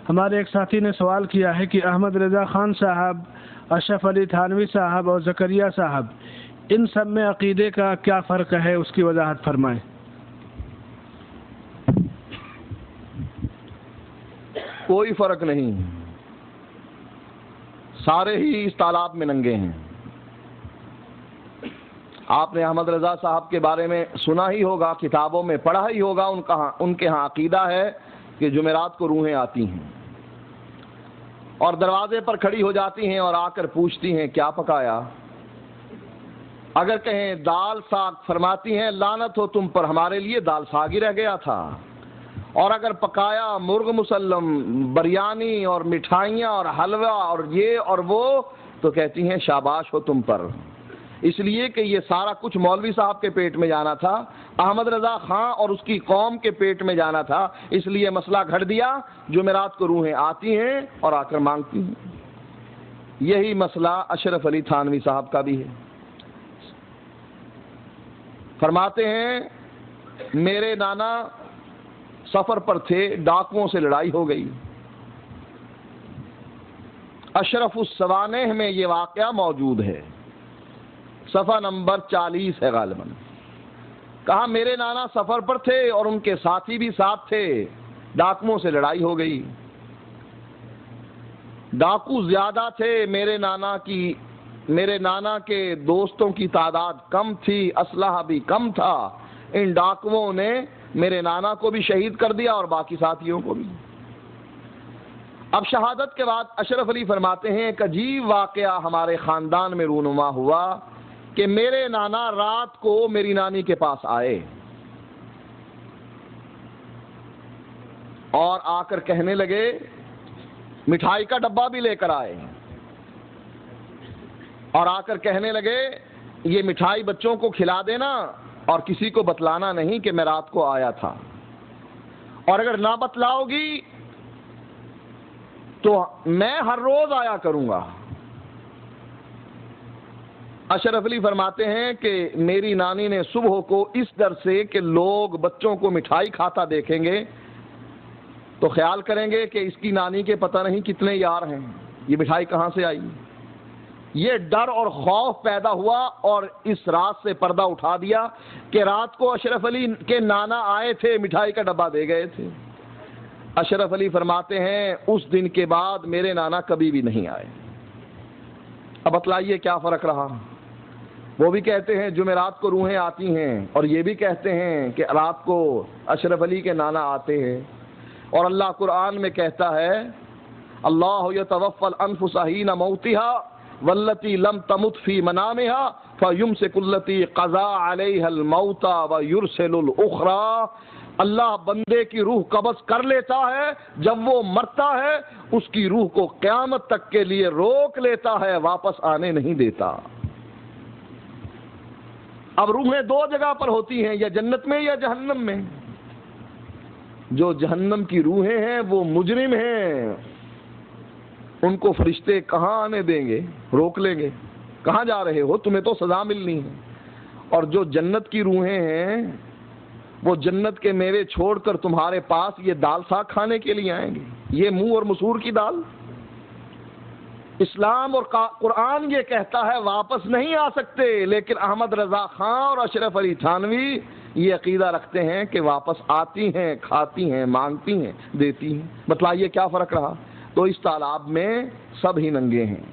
ہمارے ایک ساتھی نے سوال کیا ہے کہ احمد رضا خان صاحب، اشرف علی تھانوی صاحب اور زکریا صاحب، ان سب میں عقیدے کا کیا فرق ہے، اس کی وضاحت فرمائیں۔ کوئی فرق نہیں، سارے ہی اس تالاب میں ننگے ہیں۔ آپ نے احمد رضا صاحب کے بارے میں سنا ہی ہوگا، کتابوں میں پڑھا ہی ہوگا، ان کے ہاں عقیدہ ہے کہ جمعرات کو روحیں آتی ہیں اور دروازے پر کھڑی ہو جاتی ہیں اور آ کر پوچھتی ہیں کیا پکایا۔ اگر کہیں دال ساگ، فرماتی ہیں لعنت ہو تم پر، ہمارے لیے دال ساگ ہی رہ گیا تھا۔ اور اگر پکایا مرغ مسلم، بریانی اور مٹھائیاں اور حلوہ اور یہ اور وہ، تو کہتی ہیں شاباش ہو تم پر، اس لیے کہ یہ سارا کچھ مولوی صاحب کے پیٹ میں جانا تھا، احمد رضا خان اور اس کی قوم کے پیٹ میں جانا تھا، اس لیے مسئلہ گھڑ دیا، جمعرات کو روحیں آتی ہیں اور آ کر مانگتی ہیں۔ یہی مسئلہ اشرف علی تھانوی صاحب کا بھی ہے۔ فرماتے ہیں میرے نانا سفر پر تھے، ڈاکوؤں سے لڑائی ہو گئی۔ اشرف السوانح میں یہ واقعہ موجود ہے، صفحہ نمبر 40 ہے غالباً۔ کہا میرے نانا سفر پر تھے اور ان کے ساتھی بھی ساتھ تھے، ڈاکوؤں سے لڑائی ہو گئی۔ ڈاکو زیادہ تھے، میرے نانا کے دوستوں کی تعداد کم تھی، اسلحہ بھی کم تھا۔ ان ڈاکوؤں نے میرے نانا کو بھی شہید کر دیا اور باقی ساتھیوں کو بھی۔ اب شہادت کے بعد اشرف علی فرماتے ہیں ایک عجیب واقعہ ہمارے خاندان میں رونما ہوا کہ میرے نانا رات کو میری نانی کے پاس آئے اور آ کر کہنے لگے، مٹھائی کا ڈبہ بھی لے کر آئے اور آ کر کہنے لگے یہ مٹھائی بچوں کو کھلا دینا اور کسی کو بتلانا نہیں کہ میں رات کو آیا تھا، اور اگر نہ بتلاؤ گی تو میں ہر روز آیا کروں گا۔ اشرف علی فرماتے ہیں کہ میری نانی نے صبح کو اس ڈر سے کہ لوگ بچوں کو مٹھائی کھاتا دیکھیں گے تو خیال کریں گے کہ اس کی نانی کے پتہ نہیں کتنے یار ہیں، یہ مٹھائی کہاں سے آئی، یہ ڈر اور خوف پیدا ہوا اور اس رات سے پردہ اٹھا دیا کہ رات کو اشرف علی کے نانا آئے تھے، مٹھائی کا ڈبہ دے گئے تھے۔ اشرف علی فرماتے ہیں اس دن کے بعد میرے نانا کبھی بھی نہیں آئے۔ اب بتلائیے کیا فرق رہا؟ وہ بھی کہتے ہیں جمعرات کو روحیں آتی ہیں اور یہ بھی کہتے ہیں کہ رات کو اشرف علی کے نانا آتے ہیں، اور اللہ قرآن میں کہتا ہے اللہ یتوفی الانفس حین موتها والتی لم تمت فی منامها فیمسک التی قضا علیها الموت ویرسل الاخری۔ اللہ بندے کی روح قبض کر لیتا ہے، جب وہ مرتا ہے اس کی روح کو قیامت تک کے لیے روک لیتا ہے، واپس آنے نہیں دیتا۔ اب روحیں دو جگہ پر ہوتی ہیں، یا جنت میں یا جہنم میں۔ جو جہنم کی روحیں ہیں وہ مجرم ہیں، ان کو فرشتے کہاں آنے دیں گے، روک لیں گے، کہاں جا رہے ہو، تمہیں تو سزا ملنی ہے۔ اور جو جنت کی روحیں ہیں وہ جنت کے میوے چھوڑ کر تمہارے پاس یہ دال ساگ کھانے کے لیے آئیں گے، یہ منہ اور مسور کی دال۔ اسلام اور قرآن یہ کہتا ہے واپس نہیں آ سکتے، لیکن احمد رضا خان اور اشرف علی تھانوی یہ عقیدہ رکھتے ہیں کہ واپس آتی ہیں، کھاتی ہیں، مانگتی ہیں، دیتی ہیں۔ بتلائیے کیا فرق رہا؟ تو اس تالاب میں سب ہی ننگے ہیں۔